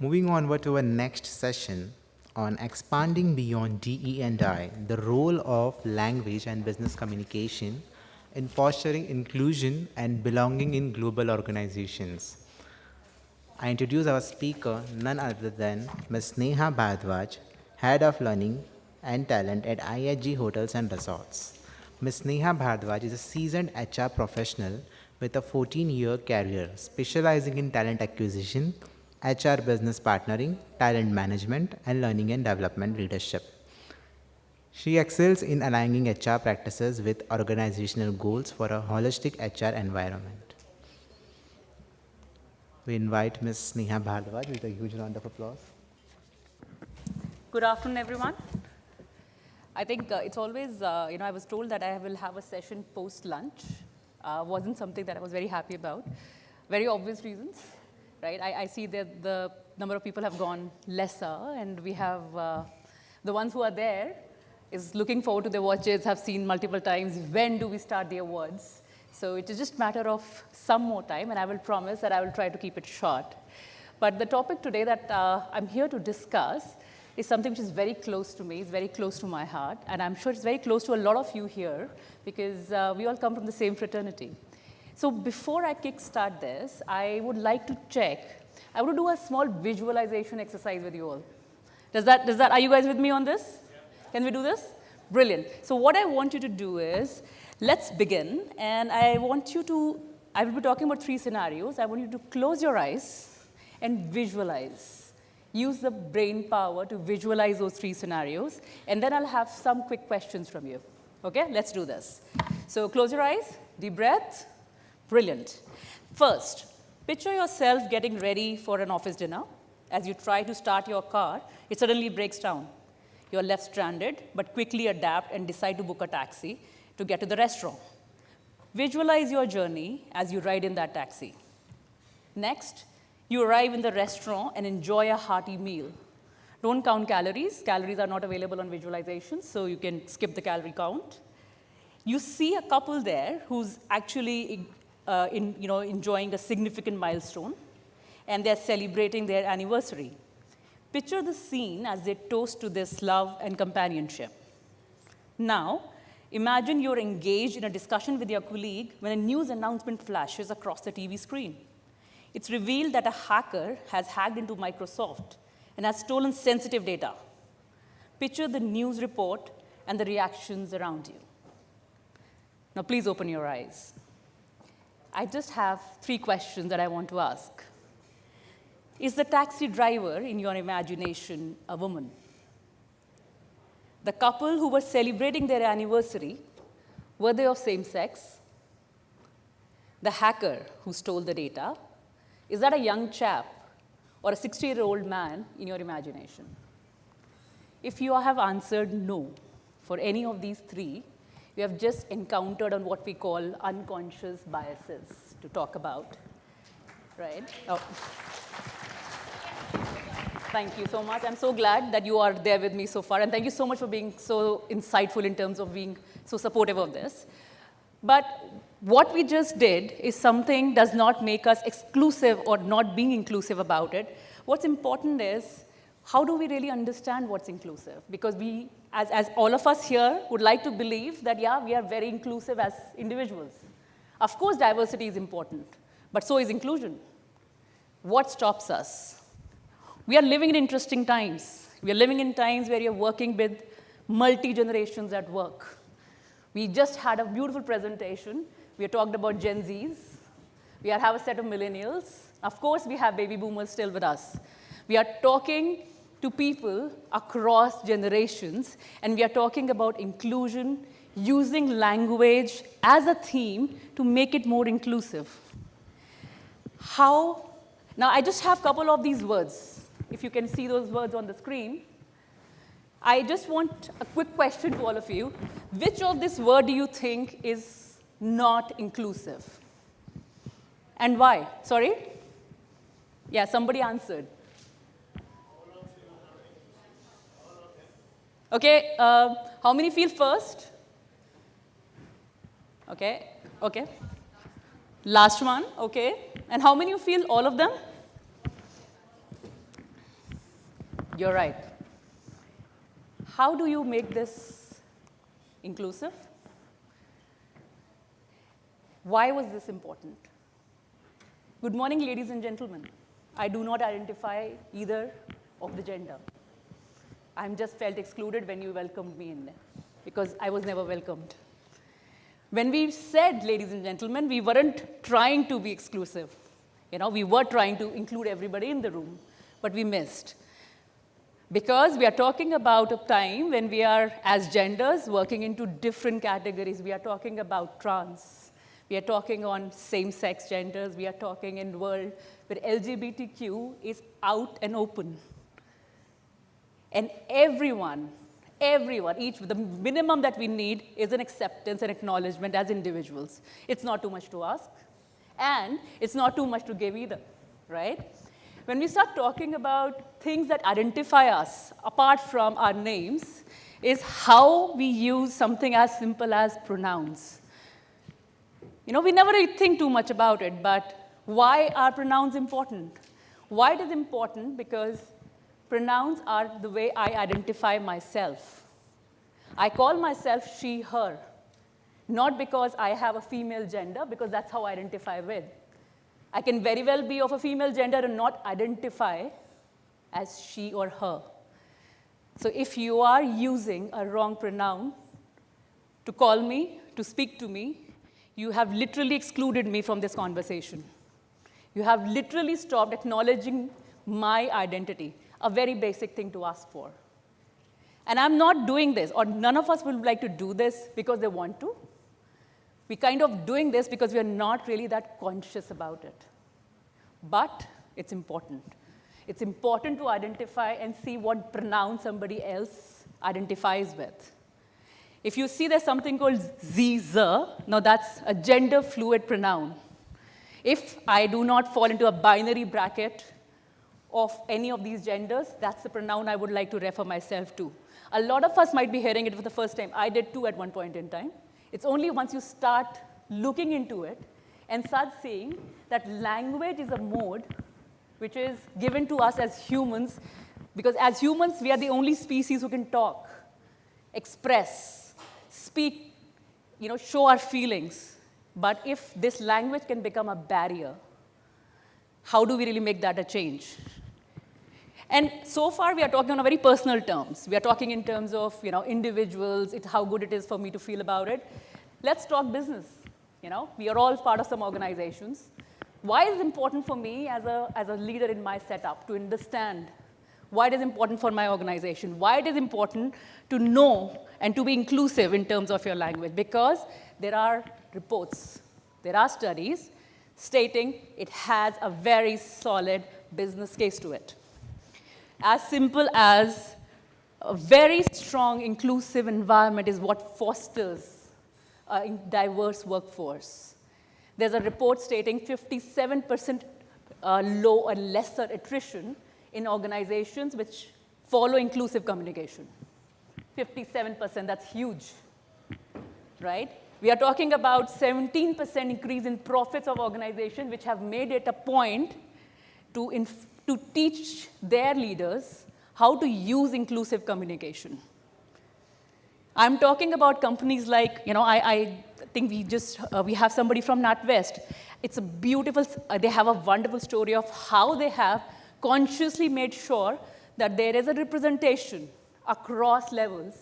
Moving onward to our next session on expanding beyond DE&I, the role of language and business communication in fostering inclusion and belonging in global organizations. I introduce our speaker, none other than Ms. Sneha Bhardwaj, Head of Learning and Talent at IHG Hotels and Resorts. Ms. Sneha Bhardwaj is a seasoned HR professional with a 14-year career specializing in talent acquisition, HR business partnering, talent management, and learning and development leadership. She excels in aligning HR practices with organizational goals for a holistic HR environment. We invite Ms. Sneha Bhardwaj with a huge round of applause. Good afternoon, everyone. I think it's always, I was told that I will have a session post-lunch. Wasn't something that I was very happy about. Very obvious reasons, right? I see that the number of people have gone lesser, and we have the ones who are there is looking forward to their watches, have seen multiple times, when do we start the awards? So it is just a matter of some more time, and I will promise that I will try to keep it short. But the topic today that I'm here to discuss is something which is very close to me, it's very close to my heart, and I'm sure it's very close to a lot of you here because we all come from the same fraternity. So before I kickstart this, I would like to check. I want to do a small visualization exercise with you all. Are you guys with me on this? Yeah. Can we do this? Brilliant. So what I want you to do is, let's begin, and I will be talking about 3 scenarios. I want you to close your eyes and visualize. Use the brain power to visualize those 3 scenarios, and then I'll have some quick questions from you. Okay, let's do this. So close your eyes, deep breath. Brilliant. First, picture yourself getting ready for an office dinner. As you try to start your car, it suddenly breaks down. You're left stranded, but quickly adapt and decide to book a taxi to get to the restaurant. Visualize your journey as you ride in that taxi. Next, you arrive in the restaurant and enjoy a hearty meal. Don't count calories. Calories are not available on visualization, so you can skip the calorie count. You see a couple there who's actually enjoying a significant milestone, and they're celebrating their anniversary. Picture the scene as they toast to this love and companionship. Now, imagine you're engaged in a discussion with your colleague when a news announcement flashes across the TV screen. It's revealed that a hacker has hacked into Microsoft and has stolen sensitive data. Picture the news report and the reactions around you. Now, please open your eyes. I just have 3 questions that I want to ask. Is the taxi driver in your imagination a woman? The couple who were celebrating their anniversary, were they of same sex? The hacker who stole the data, is that a young chap or a 60-year-old man in your imagination? If you have answered no for any of these 3, you have just encountered on what we call unconscious biases to talk about, right? Oh. Thank you so much. I'm so glad that you are there with me so far, and thank you so much for being so insightful in terms of being so supportive of this. But what we just did is something does not make us exclusive or not being inclusive about it. What's important is, how do we really understand what's inclusive? Because we, as all of us here, would like to believe that, yeah, we are very inclusive as individuals. Of course, diversity is important, but so is inclusion. What stops us? We are living in interesting times. We are living in times where you're working with multi-generations at work. We just had a beautiful presentation. We talked about Gen Zs. We have a set of millennials. Of course, we have baby boomers still with us. We are talking to people across generations, and we are talking about inclusion, using language as a theme to make it more inclusive. How? Now, I just have a couple of these words. If you can see those words on the screen. I just want a quick question to all of you. Which of this word do you think is not inclusive? And why? Sorry? Yeah, somebody answered. Okay, how many feel first? Okay, okay. Last one, okay. And how many you feel all of them? You're right. How do you make this inclusive? Why was this important? Good morning, ladies and gentlemen. I do not identify either of the gender. I'm just felt excluded when you welcomed me in there because I was never welcomed. When we said, ladies and gentlemen, we weren't trying to be exclusive. We were trying to include everybody in the room, but we missed. Because we are talking about a time when we are, as genders, working into different categories. We are talking about trans. We are talking on same-sex genders. We are talking in a world where LGBTQ is out and open. And everyone, the minimum that we need is an acceptance and acknowledgement as individuals. It's not too much to ask, and it's not too much to give either, right? When we start talking about things that identify us apart from our names, is how we use something as simple as pronouns. We never really think too much about it, but why are pronouns important? Why it is important? Because pronouns are the way I identify myself. I call myself she, her, not because I have a female gender, because that's how I identify with. I can very well be of a female gender and not identify as she or her. So if you are using a wrong pronoun to call me, to speak to me, you have literally excluded me from this conversation. You have literally stopped acknowledging my identity, a very basic thing to ask for. And I'm not doing this, or none of us would like to do this because they want to. We're kind of doing this because we're not really that conscious about it. But it's important. It's important to identify and see what pronoun somebody else identifies with. If you see there's something called z, now that's a gender fluid pronoun. If I do not fall into a binary bracket of any of these genders, that's the pronoun I would like to refer myself to. A lot of us might be hearing it for the first time. I did too at one point in time. It's only once you start looking into it and start seeing that language is a mode which is given to us as humans, because as humans, we are the only species who can talk, express, speak, show our feelings. But if this language can become a barrier, how do we really make that a change? And so far, we are talking on a very personal terms. We are talking in terms of individuals, how good it is for me to feel about it. Let's talk business. We are all part of some organizations. Why is it important for me as a leader in my setup to understand why it is important for my organization? Why it is important to know and to be inclusive in terms of your language? Because there are reports, there are studies stating it has a very solid business case to it. As simple as a very strong, inclusive environment is what fosters a diverse workforce. There's a report stating 57% low or lesser attrition in organizations which follow inclusive communication. 57%, that's huge, right? We are talking about 17% increase in profits of organizations which have made it a point to teach their leaders how to use inclusive communication. I'm talking about companies like, I think we have somebody from NatWest. It's a beautiful, they have a wonderful story of how they have consciously made sure that there is a representation across levels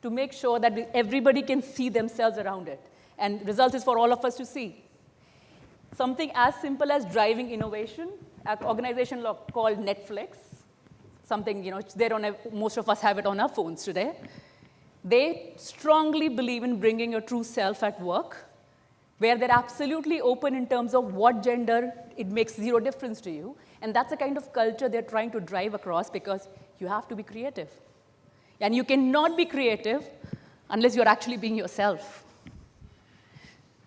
to make sure that everybody can see themselves around it. And result is for all of us to see. Something as simple as driving innovation, an organization called Netflix, something, most of us have it on our phones today. They strongly believe in bringing your true self at work, where they're absolutely open in terms of what gender, it makes zero difference to you. And that's the kind of culture they're trying to drive across, because you have to be creative. And you cannot be creative unless you're actually being yourself.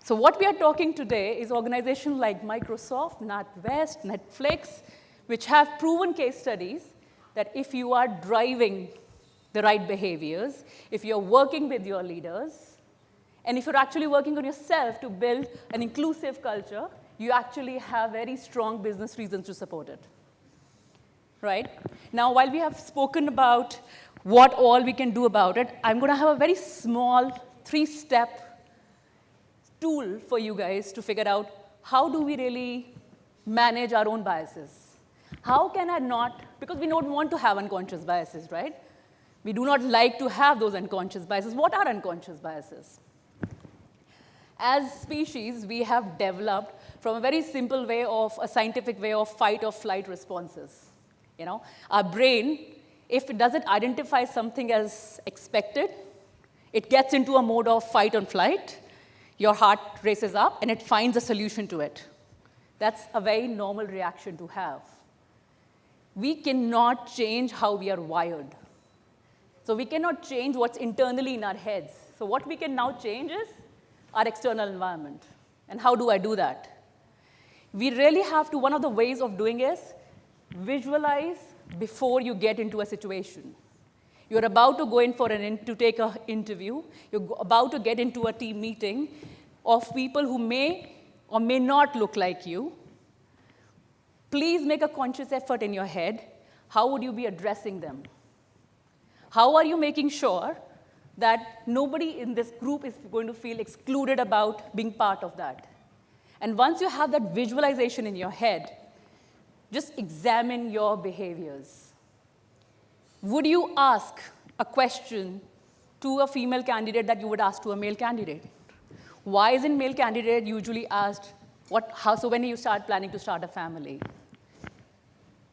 So what we are talking today is organizations like Microsoft, NatWest, Netflix, which have proven case studies that if you are driving the right behaviors, if you're working with your leaders, and if you're actually working on yourself to build an inclusive culture, you actually have very strong business reasons to support it. right? Now, while we have spoken about what all we can do about it, I'm going to have a very small 3-step tool for you guys to figure out how do we really manage our own biases. How can I not, because we don't want to have unconscious biases, right? We do not like to have those unconscious biases. What are unconscious biases? As species, we have developed from a very simple way of a scientific way of fight or flight responses. You know, our brain, if it doesn't identify something as expected, it gets into a mode of fight or flight. Your heart races up, and it finds a solution to it. That's a very normal reaction to have. We cannot change how we are wired. So we cannot change what's internally in our heads. So what we can now change is our external environment. And how do I do that? We really have to, one of the ways of doing is visualize before you get into a situation. You're about to go in for to take an interview. You're about to get into a team meeting of people who may or may not look like you. Please make a conscious effort in your head. How would you be addressing them? How are you making sure that nobody in this group is going to feel excluded about being part of that? And once you have that visualization in your head, just examine your behaviors. Would you ask a question to a female candidate that you would ask to a male candidate? Why isn't male candidate usually asked, so when you start planning to start a family?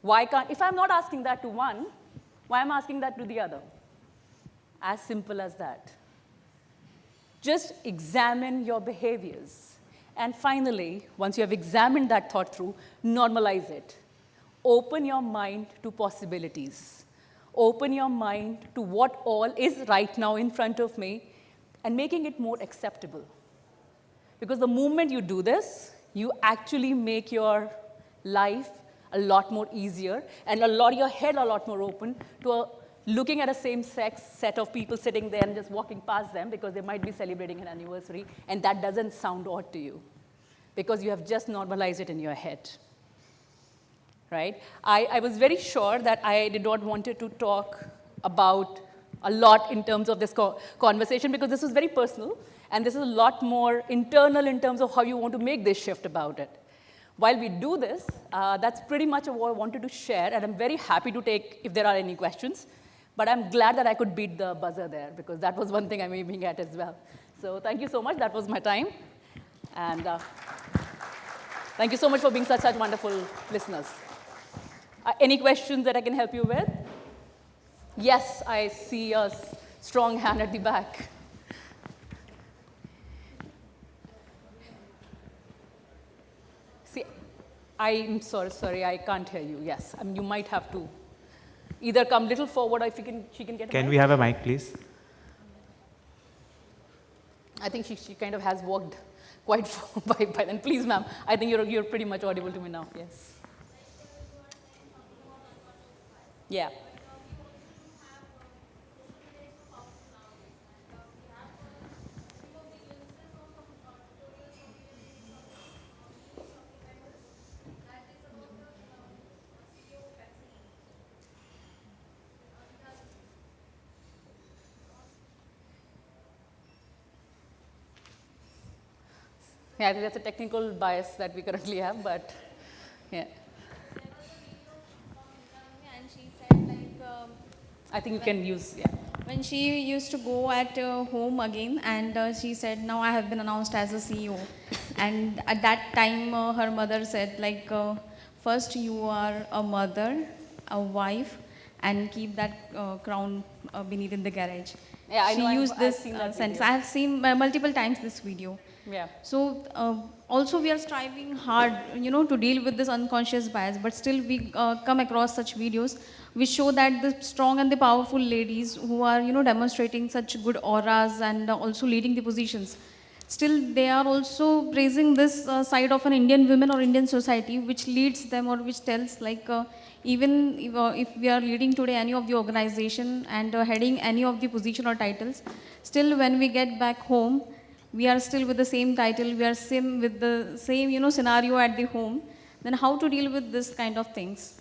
Why can't, if I'm not asking that to one, why am I asking that to the other? As simple as that. Just examine your behaviors. And finally, once you have examined that thought through, normalize it. Open your mind to possibilities. Open your mind to what all is right now in front of me and making it more acceptable. Because the moment you do this, you actually make your life a lot more easier and your head a lot more open to looking at a same-sex set of people sitting there and just walking past them because they might be celebrating an anniversary, and that doesn't sound odd to you because you have just normalized it in your head. Right? I was very sure that I did not want to talk about a lot in terms of this conversation because this was very personal, and this is a lot more internal in terms of how you want to make this shift about it. While we do this, that's pretty much what I wanted to share, and I'm very happy to take if there are any questions. But I'm glad that I could beat the buzzer there because that was one thing I'm aiming at as well. So thank you so much. That was my time. And thank you so much for being such wonderful listeners. Any questions that I can help you with? Yes, I see a strong hand at the back. See, I'm sorry, I can't hear you. Yes, you might have to either come a little forward or if she can get a mic. Can we have a mic, please? I think she kind of has walked quite far by then. Please, ma'am, I think you're pretty much audible to me now. Yes. Yeah. Yeah, I think that's a technical bias that we currently have, but yeah. And she said I think you can use, yeah. when she used to go at home again, and she said, now I have been announced as a CEO. And at that time, her mother said, first you are a mother, a wife, and keep that crown beneath in the garage. Yeah, I know, She used this I've seen that sentence. video. I have seen multiple times this video. Yeah. So also we are striving hard, to deal with this unconscious bias, but still we come across such videos which show that the strong and the powerful ladies who are, demonstrating such good auras and also leading the positions, still they are also praising this side of an Indian women or Indian society, which leads them or which tells even if we are leading today any of the organization and heading any of the position or titles, still when we get back home, we are still with the same title, we are with the same, scenario at the home, then how to deal with this kind of things?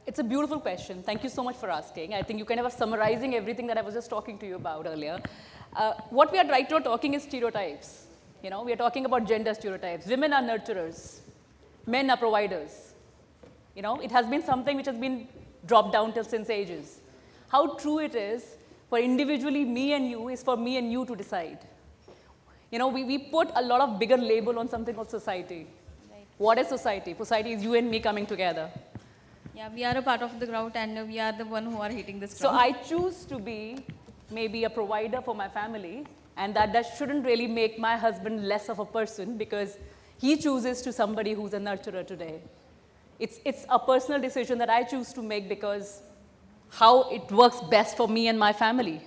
It's a beautiful question. Thank you so much for asking. I think you kind of are summarizing everything that I was just talking to you about earlier. What we are right now talking is stereotypes. You know, we are talking about gender stereotypes. Women are nurturers. Men are providers. You know, it has been something which has been dropped down till since ages. How true it is for individually me and you is for me and you to decide. You know, we put a lot of bigger label on something called society. Right. What is society? Society is you and me coming together. Yeah, we are a part of the crowd and we are the one who are hitting this So crowd. I choose to be maybe a provider for my family, and that shouldn't really make my husband less of a person because he chooses to somebody who's a nurturer today. It's a personal decision that I choose to make because how it works best for me and my family.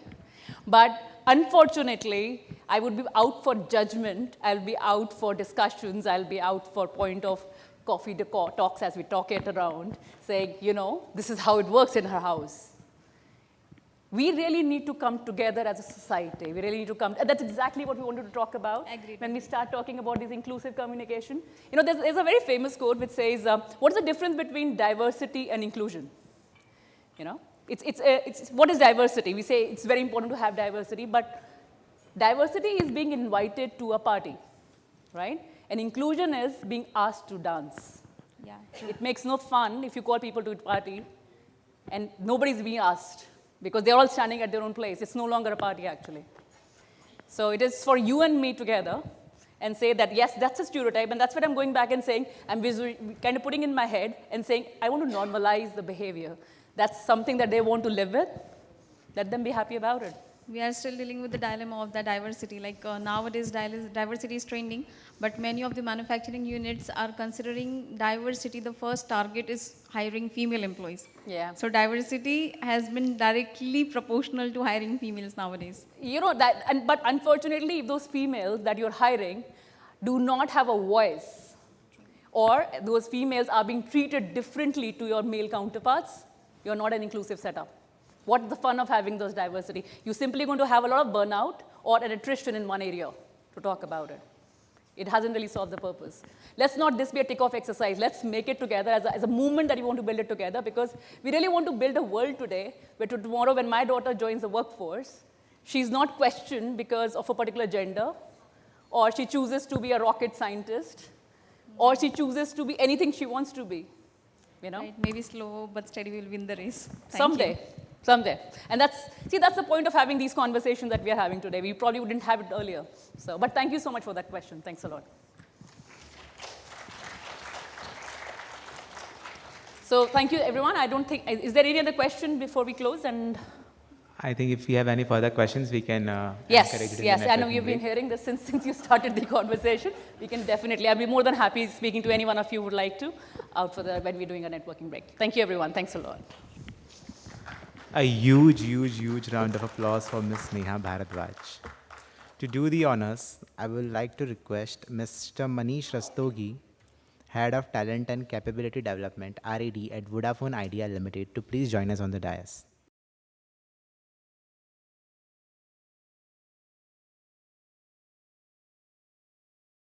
But unfortunately, I would be out for judgment, I'll be out for discussions, I'll be out for point of coffee talks as we talk it around, saying, you know, this is how it works in her house. We really need to come together as a society. We really need to come, and that's exactly what we wanted to talk about. Agreed. When we start talking about this inclusive communication. You know, there's a very famous quote which says, what is the difference between diversity and inclusion? You know, what is diversity? We say it's very important to have diversity, but diversity is being invited to a party, right? And inclusion is being asked to dance. Yeah. It makes no fun if you call people to a party and nobody's being asked because they're all standing at their own place. It's no longer a party, actually. So it is for you and me together and say that, yes, that's a stereotype, and that's what I'm going back and saying, I'm kind of putting in my head and saying, I want to normalize the behavior. That's something that they want to live with. Let them be happy about it. We are still dealing with the dilemma of the diversity. Like nowadays, diversity is trending, but many of the manufacturing units are considering diversity. The first target is hiring female employees. Yeah. So diversity has been directly proportional to hiring females nowadays. You know, but unfortunately, if those females that you're hiring do not have a voice, or those females are being treated differently to your male counterparts, you're not an inclusive setup. What's the fun of having those diversity? You're simply going to have a lot of burnout or an attrition in one area to talk about it. It hasn't really solved the purpose. Let's not this be a tick-off exercise. Let's make it together as a movement that we want to build it together, because we really want to build a world today where tomorrow when my daughter joins the workforce, she's not questioned because of a particular gender, or she chooses to be a rocket scientist, or she chooses to be anything she wants to be. You know? Right? Maybe slow but steady will win the race. Someday. And that's the point of having these conversations that we are having today. We probably wouldn't have it earlier. So, but thank you so much for that question. Thanks a lot. So thank you, everyone. I don't think, is there any other question before we close? And I think if you have any further questions, we can encourage yes, it in yes. the I know networking you've been break. hearing this since you started the conversation. We can definitely, I'll be more than happy speaking to any one of you who would like to out for when we're doing a networking break. Thank you, everyone. Thanks a lot. A huge, huge, huge round of applause for Ms. Sneha Bhardwaj. To do the honors, I would like to request Mr. Manish Rastogi, Head of Talent and Capability Development, RAD at Vodafone Idea Limited, to please join us on the dais.